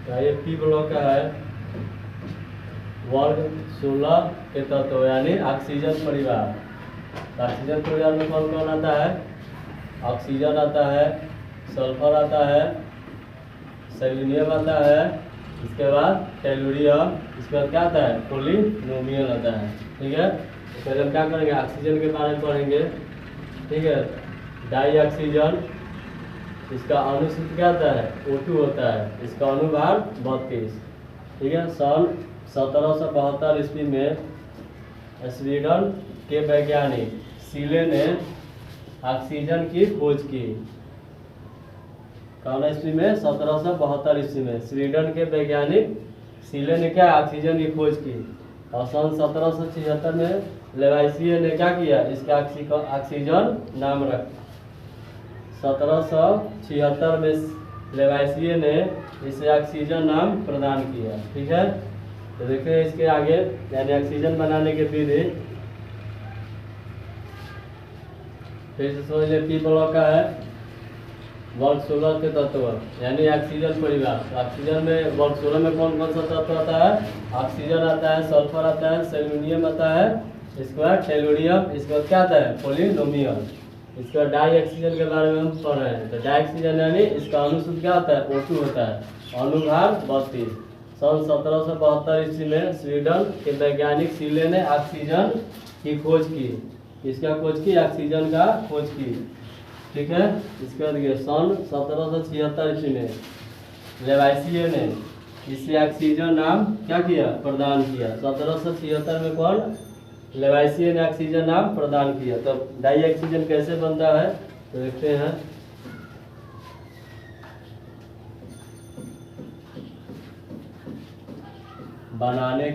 क्या ये P block का है वर्ग 16 के तत्व यानी ऑक्सीजन परिवार। ऑक्सीजन परिवार में कौन कौन आता है? ऑक्सीजन आता है, सल्फर आता है, सेलेनियम आता है, इसके बाद टेलुरियम, इसके बाद क्या आता है? पोलिनोमियल आता है। ठीक है, तो पहले हम क्या करेंगे? ऑक्सीजन के बारे में पढ़ेंगे। ठीक है, डाई ऑक्सीजन, इसका अणुसूत्र क्या आता है? O2 होता है, इसका अनुभार 32। ठीक है, सन 1772 ईस्वी में स्वीडन के वैज्ञानिक सीले ने ऑक्सीजन की खोज की। कौन ईस्वी में? 1772 ईस्वी में स्वीडन के वैज्ञानिक सीले ने क्या? ऑक्सीजन की खोज की। और सन 1776 में लेवाइसिए ने क्या किया? इसका ऑक्सीजन नाम रखा। 1776 में लेवाइसिए ने इसे ऑक्सीजन नाम प्रदान किया। ठीक है, तो देखिए इसके आगे यानी ऑक्सीजन बनाने के विधि फिर से समझ ले। पी ब्लॉक का है वर्ग 16 के तत्व यानी ऑक्सीजन परिवार। ऑक्सीजन में वर्ग 16 में कौन कौन सा तत्व आता है? ऑक्सीजन आता है, सल्फर आता है, सेलेनियम आता है, इसके बाद टेलुरियम, इसके बाद क्या आता है? पोलिनोमियल। इसके बाद डाई ऑक्सीजन के बारे में हम पढ़ रहे हैं। तो डाई ऑक्सीजन यानी इसका अणुसूत्र क्या होता है? O2 होता है, अनुभार 32। सन 1772 ईस्वी में स्वीडन के वैज्ञानिक सीले ने ऑक्सीजन की खोज की। इसका खोज की? ऑक्सीजन का खोज की। ठीक है, इसके बाद सन 1776 ईस्वी में लेवाइसिए ने इसे ऑक्सीजन नाम क्या किया? प्रदान किया। 1776 में कौन? लेवाइसिए ने ऑक्सीजन नाम प्रदान किया। तो डाई ऑक्सीजन कैसे बनता है तो देखते हैं। बनाने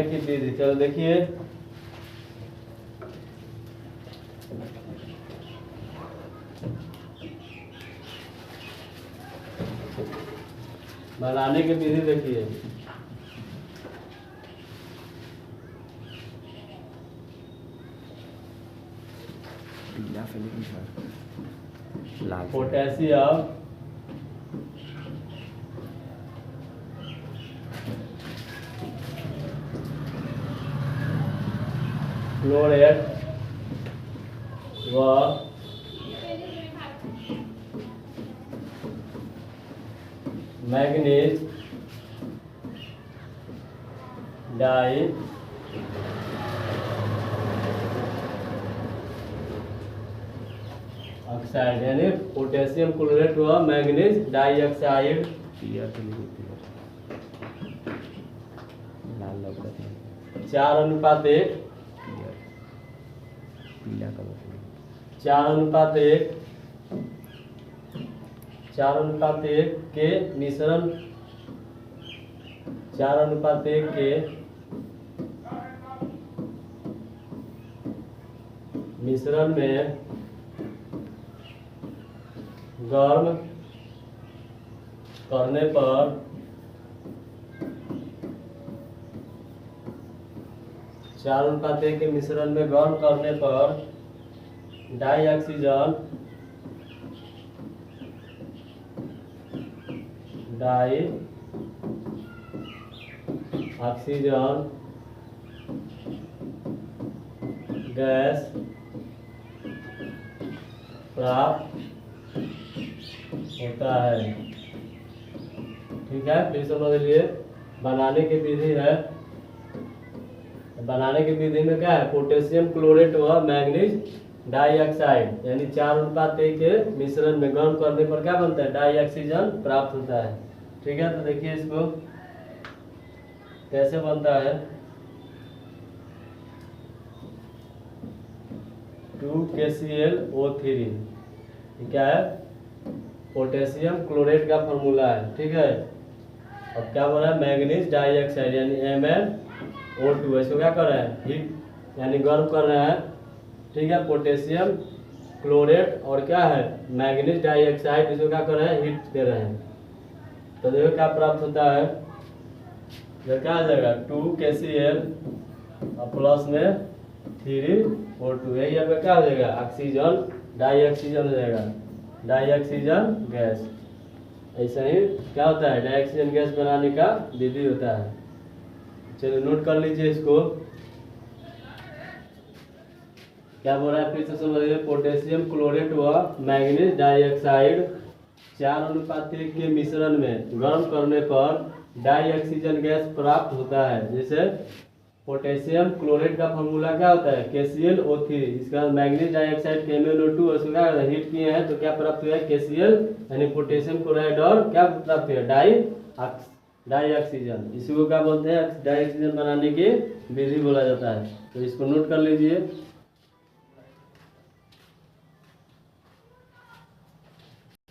की विधि चलो देखिए। बनाने की विधि देखिए। पोटेशियम क्लोरेट व मैग्नीज डाई ऑक्साइड यानी पोटेशियम क्लोरेट व मैग्नीज डाई ऑक्साइड 4:1 4:1 के मिश्रण 4:1 के मिश्रण में गर्म करने पर के मिश्रण में गर्म करने पर डाई ऑक्सीजन गैस प्राप्त होता है। ठीक है, फिर समझ लिए। बनाने की विधि है। बनाने की विधि में क्या है? पोटेशियम क्लोरेट व मैग्नीज डाइऑक्साइड यानी 4:1 के मिश्रण में गर्म करने पर क्या बनता है? डाई ऑक्सीजन प्राप्त होता है। ठीक है, तो देखिए इसको कैसे बनता है। 2KClO3 क्या है? पोटेशियम क्लोरेट का फॉर्मूला है। ठीक है, अब क्या बोला है? मैग्नीज डाइऑक्साइड यानी MnO2। इसको क्या कर रहे हैं? हीट यानी गर्म कर रहे हैं। ठीक है, पोटेशियम क्लोरेट और क्या है? मैग्नीज डाइऑक्साइड, इसको क्या कर रहे हैं? हीट दे रहे हैं। तो देखो क्या प्राप्त होता है। जो क्या आ जाएगा? 2KCl और प्लस में 3O2। यही यहाँ पे क्या हो जाएगा, ऑक्सीजन डाई ऑक्सीजन हो जाएगा, डाई ऑक्सीजन गैस। ऐसा ही क्या होता है, डाई ऑक्सीजन गैस बनाने का विधि होता है। चलिए नोट कर लीजिए इसको। क्या बोल रहा है फिर से समझिए, पोटेशियम क्लोरेट व मैंगनीज डाइऑक्साइड 4:1 के मिश्रण में गर्म करने पर डाई ऑक्सीजन गैस प्राप्त होता है। जैसे पोटेशियम क्लोरेट का फॉर्मूला क्या होता है, KClO3। इसका मैंगनीज डाइऑक्साइड KMnO2 और उसका हीट किए हैं तो क्या प्राप्त हुआ है, KCl यानी पोटेशियम क्लोराइड और क्या प्राप्त हुआ, डाई ऑक्सीजन। इसी को क्या बोलते हैं, डाई ऑक्सीजन बनाने की विधि बोला जाता है। तो इसको नोट कर लीजिए।